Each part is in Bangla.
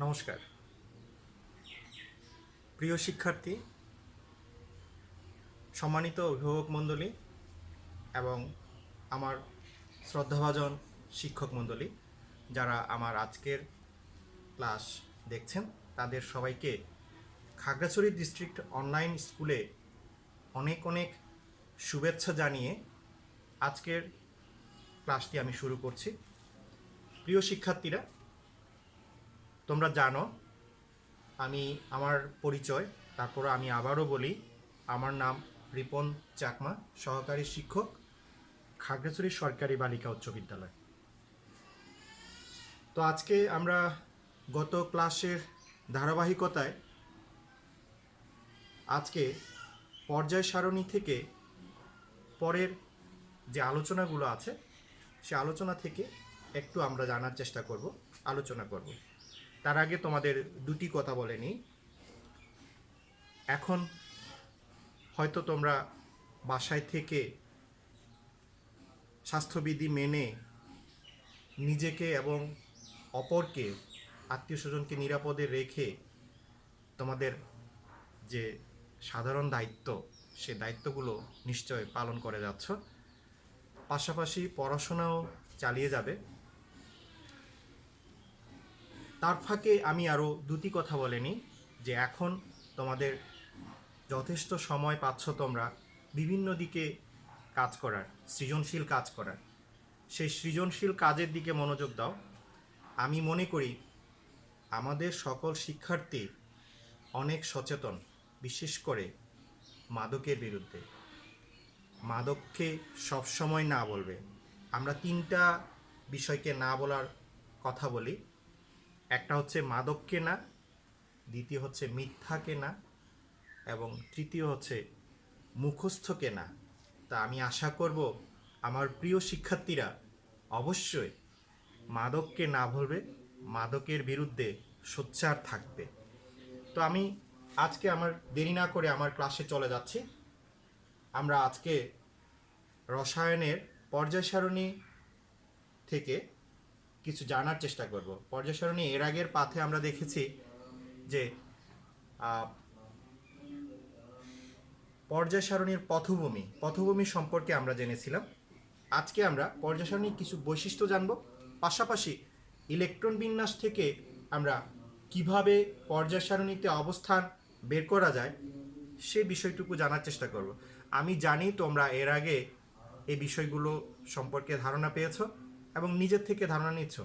নমস্কার প্রিয় শিক্ষার্থী, সম্মানিত অভিভাবক মণ্ডলী এবং আমার শ্রদ্ধাভাজন শিক্ষক মণ্ডলী, যারা আমার আজকের ক্লাস দেখছেন তাদের সবাইকে খাগড়াছড়ি ডিস্ট্রিক্ট অনলাইন স্কুলে অনেক অনেক শুভেচ্ছা জানিয়ে আজকের ক্লাসটি আমি শুরু করছি। প্রিয় শিক্ষার্থীরা, তোমরা জানো আমি আমার পরিচয়, তারপর আমি আবারও বলি, আমার নাম রিপন চাকমা, সহকারী শিক্ষক, খাগড়াছড়ি সরকারি বালিকা উচ্চ বিদ্যালয়। তো আজকে আমরা গত ক্লাসের ধারাবাহিকতায় আজকে পর্যায় সারণী থেকে পরের যে আলোচনাগুলো আছে সে আলোচনা থেকে একটু আমরা জানার চেষ্টা করব, আলোচনা করব। তার আগে তোমাদের দুটি কথা বলে নিই। এখন হয়তো তোমরা বাসায় থেকে স্বাস্থ্যবিধি মেনে নিজেকে এবং অপরকে, আত্মীয় স্বজনকে নিরাপদে রেখে তোমাদের যে সাধারণ দায়িত্ব, সে দায়িত্বগুলো নিশ্চয় পালন করে যাচ্ছ। পাশাপাশি পড়াশোনাও চালিয়ে যাবে। তার ফাঁকে আমি আরও দুটি কথা বলে নিই যে এখন তোমাদের যথেষ্ট সময় পাচ্ছ তোমরা বিভিন্ন দিকে কাজ করার, সৃজনশীল কাজ করার। সেই সৃজনশীল কাজের দিকে মনোযোগ দাও। আমি মনে করি আমাদের সকল শিক্ষার্থী অনেক সচেতন, বিশেষ করে মাদকের বিরুদ্ধে। মাদককে সবসময় না বলবে। আমরা তিনটা বিষয়কে না বলার কথা বলি। একটা হচ্ছে মাদককে না, দ্বিতীয় হচ্ছে মিথ্যাকে না, এবং তৃতীয় হচ্ছে মুখস্থকে না। তা আমি আশা করব আমার প্রিয় শিক্ষার্থীরা অবশ্যই মাদককে না বলবে, মাদকের বিরুদ্ধে সোচ্চার থাকবে। তো আমি আজকে আমার দেরি না করে আমার ক্লাসে চলে যাচ্ছি। আমরা আজকে রসায়নের পর্যায় সারণী থেকে কিছু জানার চেষ্টা করব। পর্যায় সারণী এর আগের পাঠে আমরা দেখেছি যে পর্যায় সারণীর পথভূমি সম্পর্কে আমরা জেনেছিলাম। আজকে আমরা পর্যায় সারণীর কিছু বৈশিষ্ট্য জানব, পাশাপাশি ইলেকট্রন বিন্যাস থেকে আমরা কিভাবে পর্যায় সারণীতে অবস্থান বের করা যায় সে বিষয়টুকু জানার চেষ্টা করব। আমি জানি তোমরা এর আগে এই বিষয়গুলো সম্পর্কে ধারণা পেয়েছ এবং নিজের থেকে ধারণা নিচ্ছ।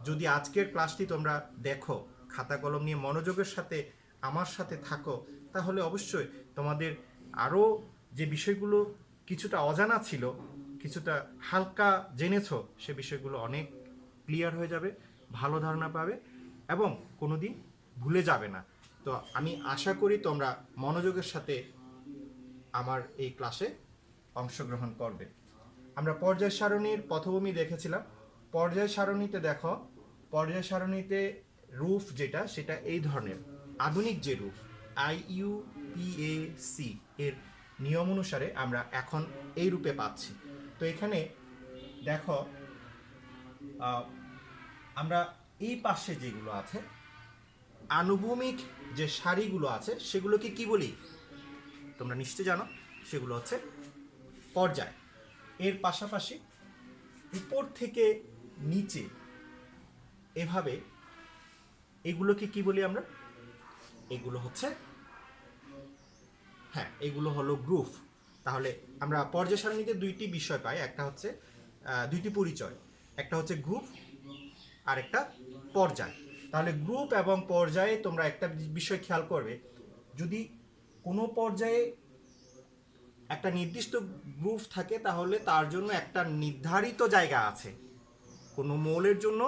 যদি আজকের ক্লাসটি তোমরা দেখো, খাতা কলম নিয়ে মনোযোগের সাথে আমার সাথে থাকো, তাহলে অবশ্যই তোমাদের আরও যে বিষয়গুলো কিছুটা অজানা ছিল, কিছুটা হালকা জেনেছো, সে বিষয়গুলো অনেক ক্লিয়ার হয়ে যাবে, ভালো ধারণা পাবে এবং কোনো দিন ভুলে যাবে না। তো আমি আশা করি তোমরা মনোযোগের সাথে আমার এই ক্লাসে অংশগ্রহণ করবে। আমরা পর্যায় সারণীর পথভূমি দেখেছিলাম। পর্যায় সারণীতে দেখো, পর্যায় সারণীতে রূপ যেটা, সেটা এই ধরনের। আধুনিক যে রূপ IUPAC এর নিয়ম অনুসারে আমরা এখন এই রূপে পাচ্ছি। তো এখানে দেখো, আমরা এই পাশে যেগুলো আছে আনুভূমিক যে সারিগুলো আছে সেগুলোকে কি বলি তোমরা নিশ্চয় জানো, সেগুলো হচ্ছে পর্যায়। এর পাশাপাশি উপর থেকে নিচে এভাবে এগুলোকে কি বলি আমরা, এগুলো হচ্ছে, এগুলো হলো গ্রুপ। তাহলে আমরা পর্যায় সারণীতে দুইটি বিষয় পাই, একটা হচ্ছে দুইটি পরিচয়, একটা হচ্ছে গ্রুপ আর একটা পর্যায়। তাহলে গ্রুপ এবং পর্যায়ে তোমরা একটা বিষয় খেয়াল করবে, যদি কোনো পর্যায়ে একটা নির্দিষ্ট গ্রুপ থাকে তাহলে তার জন্য একটা নির্ধারিত জায়গা আছে। কোনো মৌলের জন্য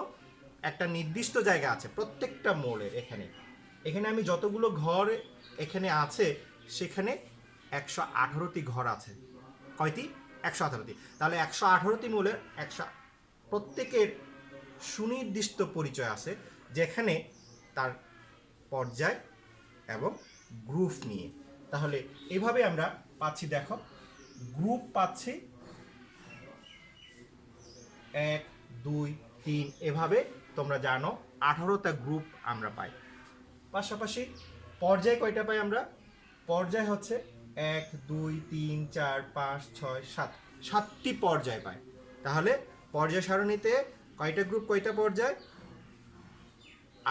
একটা নির্দিষ্ট জায়গা আছে, প্রত্যেকটা মৌলের। এখানে এখানে আমি যতগুলো ঘর এখানে আছে সেখানে 118টি ঘর আছে। কয়টি? 118টি। তাহলে 118টি মৌলের প্রত্যেকের সুনির্দিষ্ট পরিচয় আছে, যেখানে তার পর্যায় এবং গ্রুপ নিয়ে। তাহলে এভাবে আমরা পাচ্ছি, দেখো গ্রুপ পাচ্ছি 1 2 3 এভাবে তোমরা জানো 18টা গ্রুপ আমরা পাই। পাশাপাশি পর্যায় কয়টা পাই আমরা? পর্যায় হচ্ছে 1 2 3 4 5 6 7, 7টি পর্যায় পাই। তাহলে পর্যায় সারণীতে কয়টা গ্রুপ, কয়টা পর্যায়?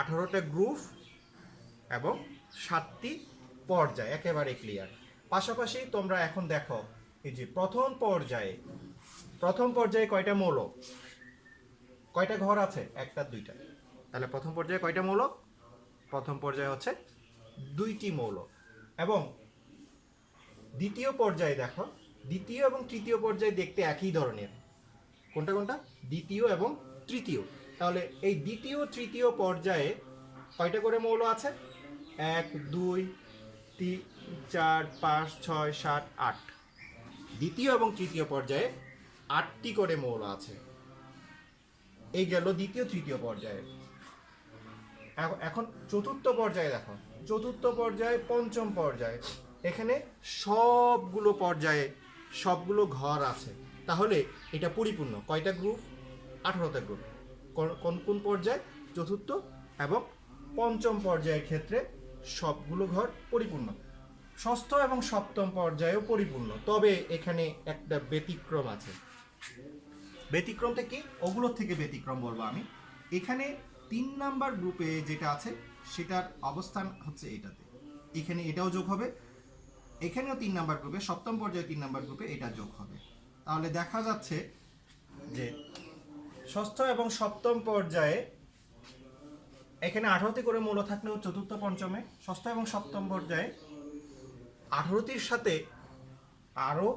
18টা গ্রুপ এবং 7টি পর্যায়, একেবারে ক্লিয়ার। পাশাপাশি তোমরা এখন দেখো এই যে প্রথম পর্যায়ে কয়টা মৌল, কয়টা ঘর আছে? একটা দুইটা। তাহলে প্রথম পর্যায়ে কয়টা মৌল? প্রথম পর্যায়ে হচ্ছে 2টি মৌল। এবং দ্বিতীয় পর্যায়ে দেখো, দ্বিতীয় এবং তৃতীয় পর্যায়ে দেখতে একই ধরনের। কোনটা কোনটা? দ্বিতীয় এবং তৃতীয়। তাহলে এই দ্বিতীয় তৃতীয় পর্যায়ে কয়টা করে মৌল আছে? 1 2 3 4 5 6 7 8। দ্বিতীয় এবং তৃতীয় পর্যায়ে 8টি করে মৌল আছে। এই গেল দ্বিতীয় তৃতীয় পর্যায়ে। এখন চতুর্থ পর্যায়ে দেখো, চতুর্থ পর্যায়ে পঞ্চম পর্যায়ে এখানে সবগুলো পর্যায়ে সবগুলো ঘর আছে। তাহলে এটা পরিপূর্ণ। কয়টা গ্রুপ? 18টা গ্রুপ। কোন কোন পর্যায়ে? চতুর্থ এবং পঞ্চম পর্যায়ের ক্ষেত্রে সবগুলো ঘর পরিপূর্ণ। ষষ্ঠ এবং সপ্তম পর্যায়েও পরিপূর্ণ, তবে এখানে একটা ব্যতিক্রম আছে। ব্যতিক্রমটা কি? ওগুলোর থেকে ব্যতিক্রম বলবো আমি। এখানে 3 নাম্বার গ্রুপে যেটা আছে সেটার অবস্থান হচ্ছে এটাতে, এখানে এটাও যোগ হবে। এখানেও 3 নাম্বার গ্রুপে, সপ্তম পর্যায়ে 3 নাম্বার গ্রুপে এটা যোগ হবে। তাহলে দেখা যাচ্ছে যে ষষ্ঠ এবং সপ্তম পর্যায়ে এখানে 18টি করে মৌল থাকলেও চতুর্থ পঞ্চমে, ষষ্ঠ এবং সপ্তম পর্যায়ে 18টির সাথে আরও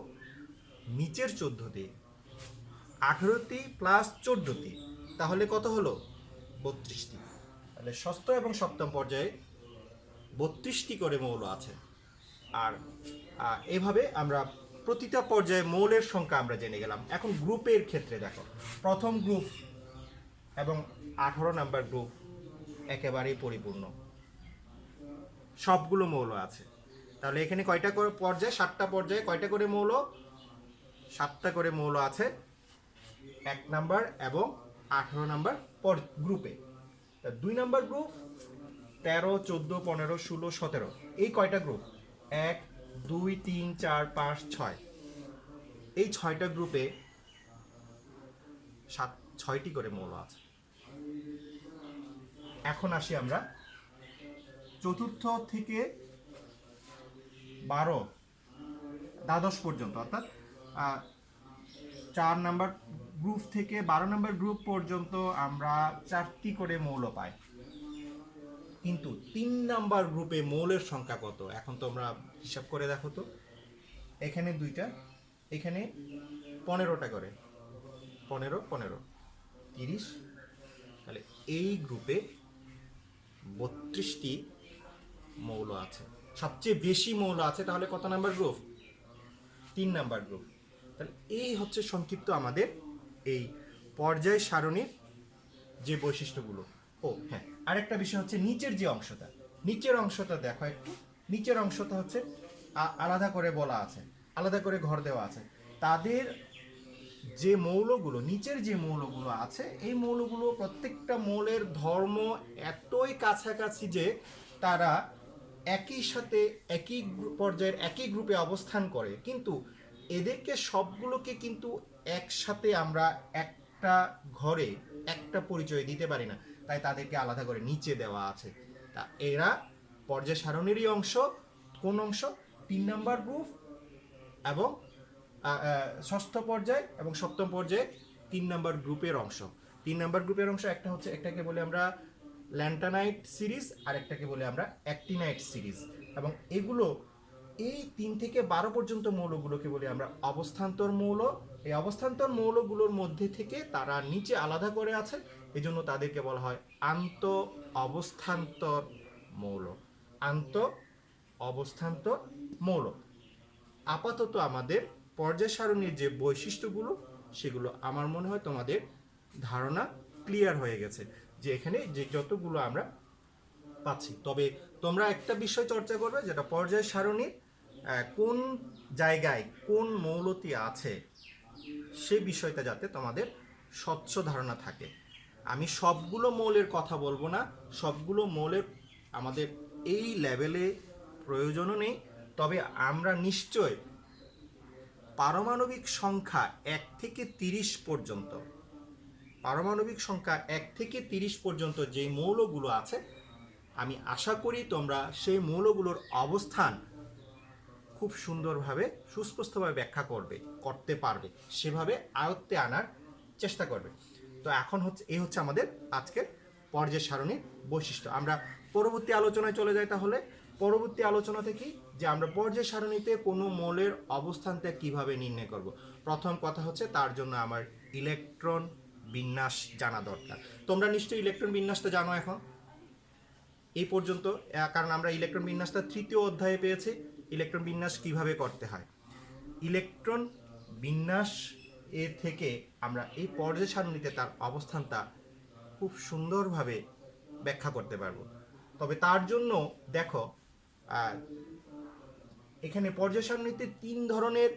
নিচের 14টি, 18টি প্লাস 14টি, তাহলে কত হলো? 32টি। তাহলে ষষ্ঠ এবং সপ্তম পর্যায়ে 32টি করে মৌল আছে। আর এভাবে আমরা প্রতিটা পর্যায়ে মৌলের সংখ্যা আমরা জেনে গেলাম। এখন গ্রুপের ক্ষেত্রে দেখো, প্রথম গ্রুপ এবং 18 নাম্বার গ্রুপ একেবারেই পরিপূর্ণ, সবগুলো মৌল আছে। তাহলে এখানে কয়টা করে পর্যায়? 7টা পর্যায়ে কয়টা করে মৌল? 7টা করে মৌল আছে 1 নাম্বার এবং 18 নাম্বার গ্রুপে। 2 নাম্বার গ্রুপ 13 14 15 16 17, এই কয়টা গ্রুপ? 1 2 3 4 5 6, এই 6টা গ্রুপে 6টি করে মৌল আছে। এখন আসি আমরা চতুর্থ থেকে 12 দ্বাদশ পর্যন্ত, অর্থাৎ 4 নাম্বার গ্রুপ থেকে 12 নাম্বার গ্রুপ পর্যন্ত আমরা 4টি করে মৌল পাই। কিন্তু 3 নাম্বার গ্রুপে মৌলের সংখ্যা কত? এখন তোমরা হিসাব করে দেখো তো। এখানে 2টা, এখানে 15টা করে, 15 15 30। তাহলে এই গ্রুপে 32টি মৌল আছে, সবচেয়ে বেশি মৌল আছে। তাহলে কত নাম্বার গ্রুপ? 3 number group. তাহলে এই হচ্ছে সংক্ষিপ্ত আমাদের এই পর্যায় সারণীর যে বৈশিষ্ট্যগুলো। ও হ্যাঁ, আরেকটা বিষয় হচ্ছে নিচের যে অংশটা, নিচের অংশটা দেখো একটু। নিচের অংশটা হচ্ছে আলাদা করে বলা আছে, আলাদা করে ঘর দেওয়া আছে। তাদের যে মৌলগুলো, নিচের যে মৌলগুলো আছে, এই মৌলগুলো প্রত্যেকটা মৌলের ধর্ম এতই কাছাকাছি যে তারা একই সাথে একই পর্যায়ের একই গ্রুপে অবস্থান করে, কিন্তু এদেরকে সবগুলোকে কিন্তু একসাথে আমরা একটা ঘরে একটা পরিচয় দিতে পারি না, তাই তাদেরকে আলাদা করে নিচে দেওয়া আছে। তা এরা পর্যায় সারণীরই অংশ। কোন অংশ? 3 নাম্বার গ্রুপ এবং ষষ্ঠ পর্যায় এবং সপ্তম পর্যায়ে 3 নাম্বার গ্রুপের অংশ। 3 নাম্বার গ্রুপের অংশ একটা হচ্ছে, একটাকে বলে আমরা ল্যান্টানাইট সিরিজ, আর একটাকে বলে আমরা অ্যাক্টিনাইট সিরিজ। এবং এগুলো এই 3 থেকে 12 পর্যন্ত মৌলগুলোকে বলি আমরা অবস্থান্তর মৌল। এই অবস্থান্তর মৌলগুলোর মধ্যে থেকে তারা নিচে আলাদা করে আছে, এজন্য তাদেরকে বলা হয় আন্ত অবস্থান্তর মৌল। আন্ত অবস্থান্তর মৌল। আপাতত আমাদের পর্যায় সারণীর যে বৈশিষ্ট্যগুলো, সেগুলো আমার মনে হয় তোমাদের ধারণা ক্লিয়ার হয়ে গেছে, যে এখানে যে যতগুলো আমরা পাচ্ছি। তবে তোমরা একটা বিষয় চর্চা করবে, যেটা পর্যায় সারণীর কোন জায়গায় কোন মৌলটি আছে, সে বিষয়টা যাতে তোমাদের স্বচ্ছ ধারণা থাকে। আমি সবগুলো মৌলের কথা বলবো না, সবগুলো মৌলের আমাদের এই লেভেলে প্রয়োজনও নেই। তবে আমরা নিশ্চয় পারমাণবিক সংখ্যা 1 থেকে 30 পর্যন্ত, পারমাণবিক সংখ্যা 1 থেকে 30 পর্যন্ত যেই মৌলগুলো আছে, আমি আশা করি তোমরা সেই মৌলগুলোর অবস্থান খুব সুন্দরভাবে সুস্পষ্টভাবে ব্যাখ্যা করতে পারবে, সেভাবে আয়ত্তে আনার চেষ্টা করবে। তো এখন এই হচ্ছে আমাদের আজকের পর্যায় সারণীর বৈশিষ্ট্য। আমরা পরবর্তী আলোচনায় চলে যাই। তাহলে পরবর্তী আলোচনা থেকে যে আমরা পর্যায় সারণীতে কোনো মৌলের অবস্থানটা কিভাবে নির্ণয় করব। প্রথম কথা হচ্ছে তার জন্য আমার ইলেকট্রন বিন্যাস জানা দরকার। তোমরা নিশ্চয়ই ইলেকট্রন বিন্যাসটা জানো এখন এই পর্যন্ত, কারণ আমরা ইলেকট্রন বিন্যাসটা 3য় অধ্যায়ে পেয়েছি ইলেকট্রন বিন্যাস কিভাবে করতে হয়। ইলেকট্রন বিন্যাস এর থেকে আমরা এই পর্যায় সারণীতে তার অবস্থানটা খুব সুন্দরভাবে ব্যাখ্যা করতে পারবো। তবে তার জন্য দেখো এখানে পর্যায় সারণীতে 3 ধরনের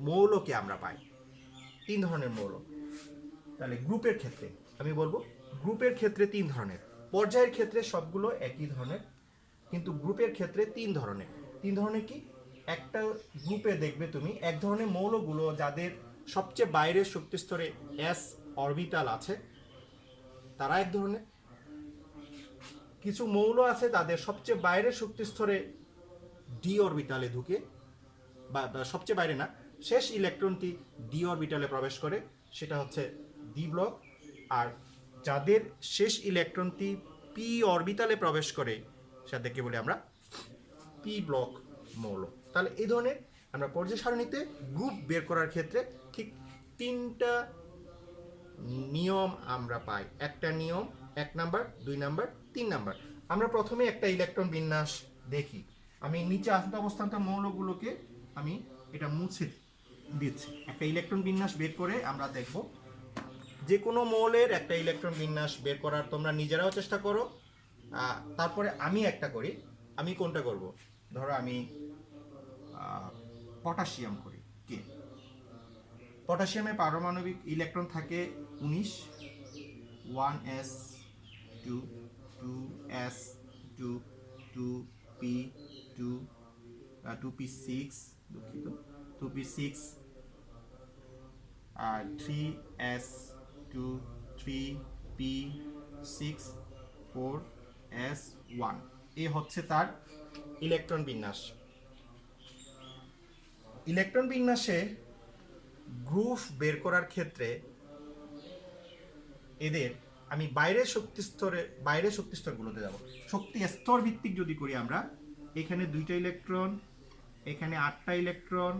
মৌলকে আমরা পাই, 3 ধরনের মৌল। তাহলে গ্রুপের ক্ষেত্রে আমি বলবো, গ্রুপের ক্ষেত্রে 3 ধরনের, পর্যায়ের ক্ষেত্রে সবগুলো একই ধরনের, কিন্তু গ্রুপের ক্ষেত্রে 3 ধরনের। 3 ধরনের কি? একটা গ্রুপে দেখবে তুমি এক ধরনের মৌলগুলো যাদের সবচেয়ে বাইরের শক্তি স্তরে এস অরবিটাল আছে, তারা এক ধরনের। কিছু মৌল আছে তাদের সবচেয়ে বাইরের শক্তি স্তরে ডি অরবিটালে ঢুকে, বা সবচেয়ে বাইরে না, শেষ ইলেকট্রনটি ডি অরবিটালে প্রবেশ করে, সেটা হচ্ছে ডি ব্লক। আর যাদের শেষ ইলেকট্রনটি পি অরবিটালে প্রবেশ করে সেটাকে বলি আমরা পি ব্লক মৌল। তাহলে এই ধরনের আমরা পর্যায় সারণীতে গ্রুপ বের করার ক্ষেত্রে ঠিক 3টা নিয়ম আমরা পাই। একটা নিয়ম 1 নাম্বার, 2 নাম্বার, 3 নাম্বার। আমরা প্রথমে একটা ইলেকট্রন বিন্যাস দেখি। আমি নিচে আসন্ত অবস্থানটা মৌলগুলোকে আমি এটা মুছে দিচ্ছি। একটা ইলেকট্রন বিন্যাস বের করে আমরা দেখব। যে কোনো মৌলের একটা ইলেকট্রন বিন্যাস বের করার তোমরা নিজেরাও চেষ্টা করো। তারপরে আমি একটা করি। আমি কোনটা করব? ধরো আমি পটাশিয়াম করি। কে পটাশিয়ামে পারমাণবিক ইলেকট্রন থাকে 19, 1s 2 2s 2 2p 2 2p6, দুঃখিত, 2p6 আর 3s 2 3p6 4s1। এ হচ্ছে তার ইলেকট্রন বিন্যাস। ইলেকট্রন বিন্যাসে গ্রুপ বের করার ক্ষেত্রে এদের আমি বাইরের শক্তি স্তরগুলোতে যাব। শক্তি স্তর ভিত্তিক যদি করি আমরা, এখানে 2টা ইলেকট্রন, এখানে 8টা ইলেকট্রন,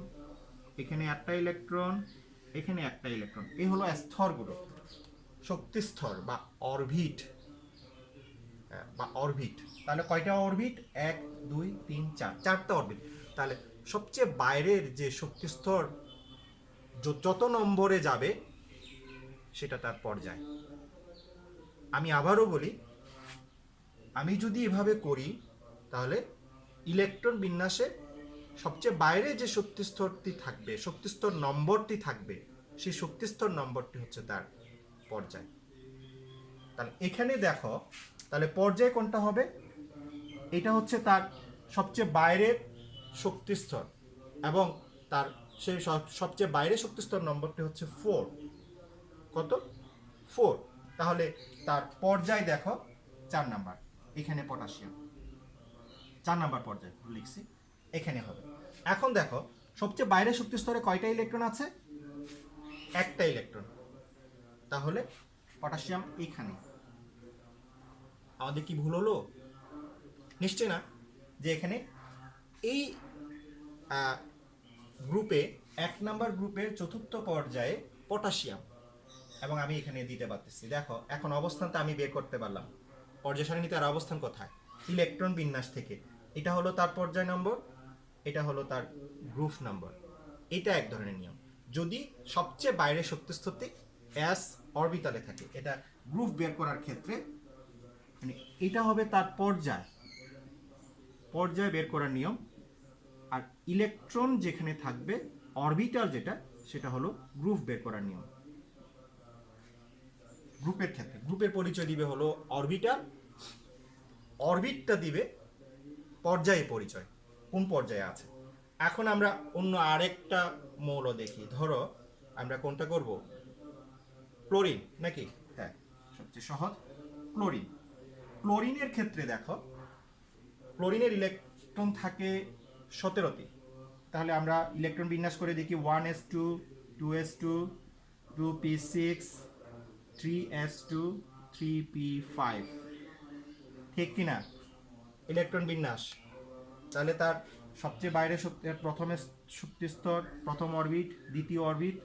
এখানে 8টা ইলেকট্রন, এখানে 1টা ইলেকট্রন। এই হলো স্তরগুলো, শক্তি স্তর বা অরবিট, তাহলে কয়টা অরবিট? 1 2 3 4, 4টা অরবিট। তাহলে সবচেয়ে বাইরের যে শক্তি স্তর যত নম্বরে যাবে সেটা তার পর্যায়। আমি আবারও বলি, আমি যদি এভাবে করি তাহলে ইলেকট্রন বিন্যাসে সবচেয়ে বাইরে যে শক্তিস্তরটি থাকবে, শক্তিস্তর নম্বরটি থাকবে, সেই শক্তিস্তর নম্বরটি হচ্ছে তার পর্যায়। তাহলে এখানে দেখো, তাহলে পর্যায় কোনটা হবে? এটা হচ্ছে তার সবচেয়ে বাইরের শক্তিস্তর, এবং তার সেই সবচেয়ে বাইরের শক্তিস্তর নম্বরটি হচ্ছে 4। কত? 4। তাহলে তার পর্যায় দেখো 4 নাম্বার। এখানে পটাশিয়াম 4 নাম্বার পর্যায় লিখছি, এখানে হবে। এখন দেখো সবচেয়ে বাইরের শক্তি স্তরে কয়টা ইলেকট্রন আছে? 1টা ইলেকট্রন। তাহলে পটাশিয়াম এখানে। আমাদের কি ভুল হলো? নিশ্চয় না। যে এখানে এই গ্রুপে 1 নাম্বার গ্রুপের 4র্থ পর্যায়ে পটাশিয়াম, এবং আমি এখানে দিতে পারতেছি। দেখো এখন অবস্থানটা আমি বের করতে পারলাম। পর্যায় সারণীতে তার অবস্থান কোথায়? ইলেকট্রন বিন্যাস থেকে এটা হলো তার পর্যায় নম্বর, এটা হলো তার গ্রুপ নম্বর। এটা এক ধরনের নিয়ম। যদি সবচেয়ে বাইরের শক্তিস্তরটি এস অরবিটালে থাকে, এটা গ্রুপ বের করার ক্ষেত্রে মানে এটা হবে তার পর্যায় বের করার নিয়ম। আর ইলেকট্রন যেখানে থাকবে অরবিটাল যেটা, সেটা হলো গ্রুপ বের করার নিয়ম। গ্রুপের ক্ষেত্রে গ্রুপের পরিচয় দিবে হলো অরবিটাল, অরবিটটা দিবে পর্যায়ে পরিচয়, কোন পর্যায়ে আছে। এখন আমরা অন্য আরেকটা মৌল দেখি, ধরো আমরা কোনটা করব, ক্লোরিন নাকি? হ্যাঁ, সবচেয়ে সহজ ক্লোরিন। ক্লোরিনের ক্ষেত্রে দেখো, ক্লোরিনের ইলেকট্রন থাকে 17টি। তাহলে আমরা ইলেকট্রন বিন্যাস করে দেখি 1s2 2s2 2p6 3s2 3p5, ঠিক কিনা ইলেকট্রন বিন্যাস? তাহলে তার সবচেয়ে বাইরে প্রথমে শক্তি স্তর, প্রথম অরবিট, দ্বিতীয় অরবিট,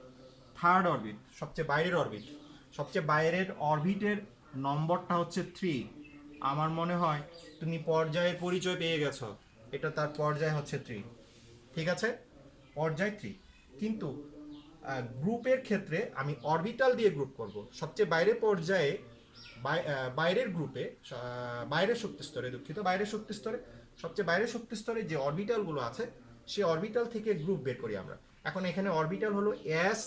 থার্ড অরবিট, সবচেয়ে বাইরের অরবিট। সবচেয়ে বাইরের অরবিটের নম্বরটা হচ্ছে 3। আমার মনে হয় তুমি পর্যায়ের পরিচয় পেয়ে গেছো, এটা তার পর্যায় হচ্ছে 3, ঠিক আছে, পর্যায় 3। কিন্তু গ্রুপের ক্ষেত্রে আমি অরবিটাল দিয়ে গ্রুপ করব। সবচেয়ে বাইরের পর্যায়ে বাইরের গ্রুপে, বাইরের শক্তি স্তরে, দুঃখিত, বাইরের শক্তি স্তরে, সবচেয়ে বাইরের শক্তি স্তরে যে অরবিটালগুলো আছে সেই অরবিটাল থেকে গ্রুপ বের করি আমরা। এখন এখানে অরবিটাল হলো এস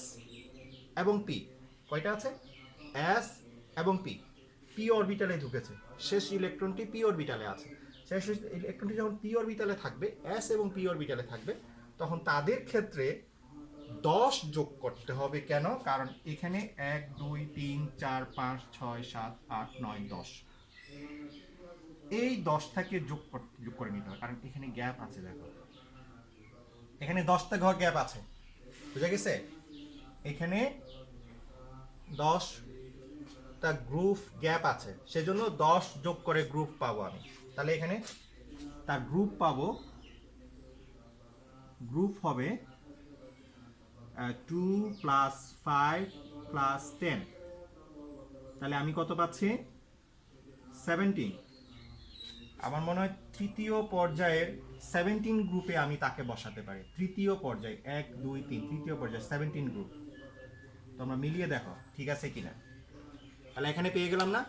এবং পি, কয়টা আছে? এস এবং পি, পি অরবিটালে ঢুকেছে, শেষ ইলেকট্রনটি পি অরবিটালে আছে। শেষ ইলেকট্রনটি যখন পি অরবিটালে থাকবে, এস এবং পি অরবিটালে থাকবে, তখন তাদের ক্ষেত্রে 10 যোগ করতে হবে। কেন? কারণ এখানে 1 2 3 4 5 6 7 8 9 10, এই 10টাকে যোগ করে নিতে হবে, কারণ এখানে গ্যাপ আছে। দেখো এখানে 10টা ঘর গ্যাপ আছে, বুঝা গেছে? এখানে 10টা গ্রুপ গ্যাপ আছে, সেজন্য 10 যোগ করে গ্রুপ পাবো আমি। তাহলে এখানে তার গ্রুপ পাবো, গ্রুপ হবে 2 + 5 + 10। তাহলে আমি কত পাচ্ছি? 17। আমার মনে হয় তৃতীয় পর্যায়ের 17 গ্রুপে আমি তাকে বসাতে পারি। তৃতীয় পর্যায়ে 1 2 3, তৃতীয় পর্যায়ে 17 গ্রুপ। তোমরা মিলিয়ে দেখো ঠিক আছে কিনা। তাহলে এখানে পেয়ে গেলাম না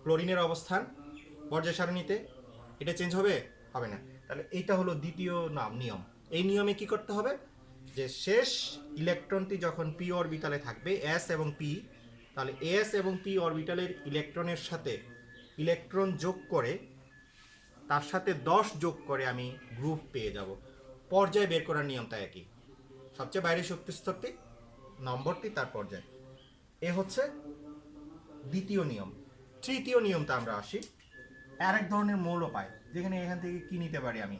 ক্লোরিনের অবস্থান পর্যায় সারণীতে? এটা চেঞ্জ হবে? হবে না। তাহলে এইটা হলো দ্বিতীয় নিয়ম। এই নিয়মে কি করতে হবে, যে শেষ ইলেকট্রনটি যখন পি অরবিটালে থাকবে, এস এবং পি, তাহলে এস এবং পি অরবিটালের ইলেকট্রনের সাথে ইলেকট্রন যোগ করে, তার সাথে 10 যোগ করে আমি গ্রুপ পেয়ে যাব। পর্যায় বের করার নিয়মটা একই, সবচেয়ে বাইরের শক্তি স্তরটি, নম্বরটি, তার পর্যায়। এ হচ্ছে দ্বিতীয় নিয়ম। তৃতীয় নিয়মটা আমরা আসি, আর এক ধরনের মৌল পাই, যেখানে এখান থেকে কি নিতে পারি আমি,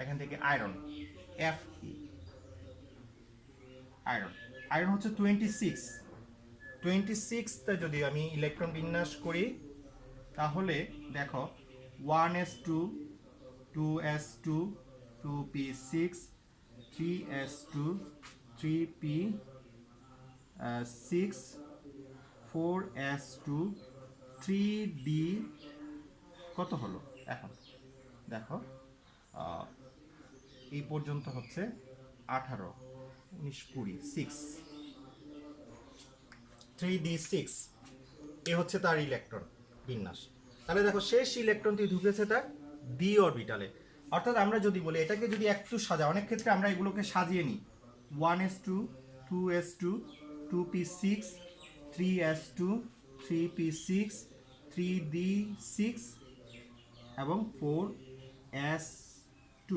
এখান থেকে iron, F E, iron. Iron হচ্ছে 26। 26তে যদি আমি ইলেকট্রন বিন্যাস করি, তাহলে দেখো 1s2 2s2 2p6 3s2 3p6 4s2 3d, কত হলো এখন দেখো, এই পর্যন্ত হচ্ছে 18 19 20 6 3d6, এ হচ্ছে তার ইলেকট্রন বিন্যাস। তাহলে দেখো শেষ ইলেকট্রনটি ঢুকেছে তার ডি অরবিটালে। অর্থাৎ আমরা যদি বলি এটাকে যদি একটু সাজা, অনেক ক্ষেত্রে আমরা এগুলোকে সাজিয়ে নিই, 1s2 2s2 2p6 3s2 3p6 3d6 এবং 4s2।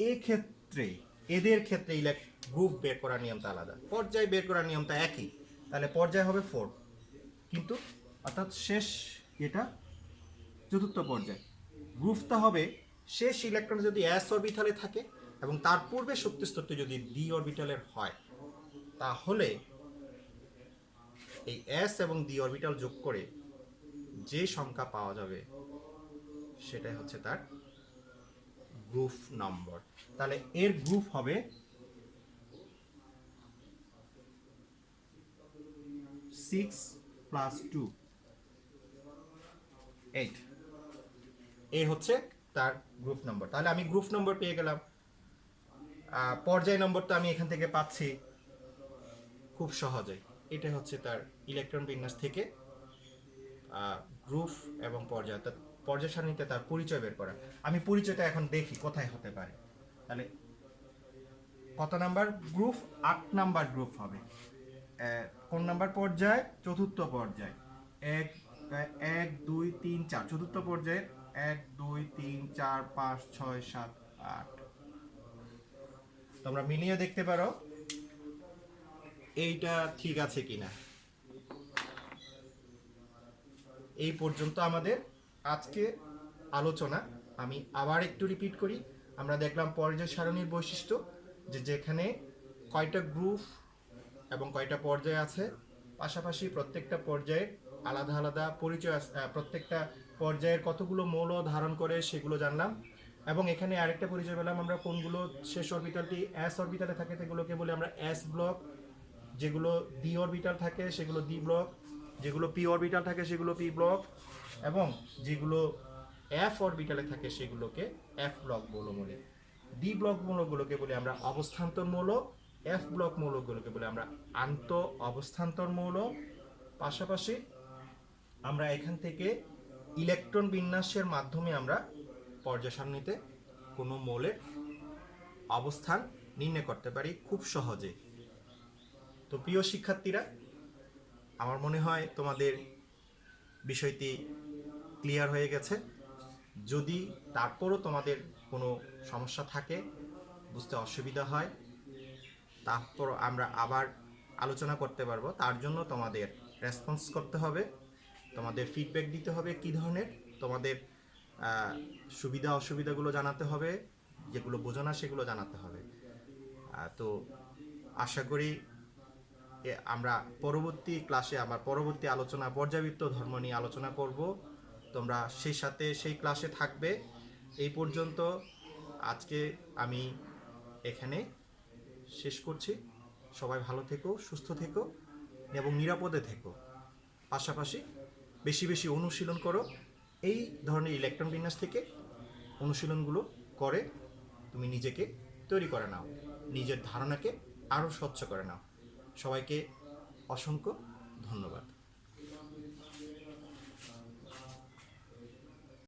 এক্ষেত্রে এদের ক্ষেত্রে গ্রুপ বের করার নিয়মটা আলাদা, পর্যায় বের করার নিয়মটা একই। তাহলে পর্যায় হবে 4, কিন্তু অর্থাৎ শেষ এটা চতুর্থ পর্যায়। গ্রুপটা হবে শেষ ইলেকট্রন যদি এস অরবিটালে থাকে এবং তার পূর্বে শক্তি স্তরটি যদি ডি অরবিটালের হয়, তাহলে এই এস এবং ডি অরবিটাল যোগ করে যে সংখ্যা পাওয়া যাবে সেটাই হচ্ছে তার গ্রুপ নম্বর। তাহলে এর গ্রুপ হবে 6 + 2 8, এই হচ্ছে তার গ্রুপ নম্বর। তাহলে আমি গ্রুপ নম্বর পেয়ে গেলাম। পর্যায় নম্বরটা আমি এখান থেকে পাচ্ছি খুব সহজে। এটা হচ্ছে তার ইলেকট্রন বিন্যাস থেকে গ্রুপ এবং পর্যায়, অর্থাৎ পর্যায় সারণীতে তার পরিচয় বের করা। আমি পরিচয়টা এখন দেখি কোথায় হতে পারে। তাহলে কত নাম্বার গ্রুপ? 8 নাম্বার গ্রুপ হবে। কোন নাম্বার পর্যায়? চতুর্থ পর্যায়। এক, 1 2 3 4 চতুর্থ পর্যায়ে 1 2 3 4 5 6 7 8। তোমরা মিলিয়ে দেখতে পারো এইটা ঠিক আছে কিনা। এই পর্যন্ত আমাদের আজকে আলোচনা। আমি আবার একটু রিপিট করি। আমরা দেখলাম পর্যায় সারণীর বৈশিষ্ট্য, যেখানে কয়টা গ্রুপ এবং কয়টা পর্যায় আছে, পাশাপাশি প্রত্যেকটা পর্যায়ে আলাদা আলাদা পরিচয় আছে, প্রত্যেকটা পর্যায়ের কতগুলো মৌল ধারণ করে সেগুলো জানলাম। এবং এখানে আরেকটা পরিচয় পেলাম আমরা, কোনগুলো শেষ অরবিটালটি এস অরবিটালে থাকে সেগুলোকে বলি আমরা এস ব্লক, যেগুলো ডি অরবিটাল থাকে সেগুলো ডি ব্লক, যেগুলো পি অরবিটাল থাকে সেগুলো পি ব্লক, এবং যেগুলো এফ অরবিটালে থাকে সেগুলোকে এফ ব্লক মৌল বলি। ডি ব্লক মৌলগুলোকে বলি আমরা অবস্থান্তর মৌল, এফ ব্লক মৌলগুলোকে বলি আমরা আন্ত অবস্থান্তর মৌল। পাশাপাশি আমরা এখান থেকে ইলেকট্রন বিন্যাসের মাধ্যমে আমরা পর্যায় সারণীতে কোনো মৌলের অবস্থান নির্ণয় করতে পারি খুব সহজে। তো প্রিয় শিক্ষার্থীরা, আমার মনে হয় তোমাদের বিষয়টি ক্লিয়ার হয়ে গেছে। যদি তারপরও তোমাদের কোনো সমস্যা থাকে, বুঝতে অসুবিধা হয়, তারপর আমরা আবার আলোচনা করতে পারবো। তার জন্য তোমাদের রেসপন্স করতে হবে, তোমাদের ফিডব্যাক দিতে হবে, কী ধরনের তোমাদের সুবিধা অসুবিধাগুলো জানাতে হবে, যেগুলো বোঝো না সেগুলো জানাতে হবে। তো আশা করি আমরা পরবর্তী ক্লাসে আবার পরবর্তী আলোচনা পর্যাবৃত্ত ধর্ম নিয়ে আলোচনা করব। তোমরা সেই সাথে সেই ক্লাসে থাকবে। এই পর্যন্ত আজকে আমি এখানে শেষ করছি। সবাই ভালো থেকো, সুস্থ থেকো এবং নিরাপদে থেকো। পাশাপাশি বেশি বেশি অনুশীলন করো। এই ধরনের ইলেকট্রন বিন্যাস থেকে অনুশীলনগুলো করে তুমি নিজেকে তৈরি করে নাও, নিজের ধারণাকে আরও স্বচ্ছ করে নাও। সবাইকে অসংখ্য ধন্যবাদ।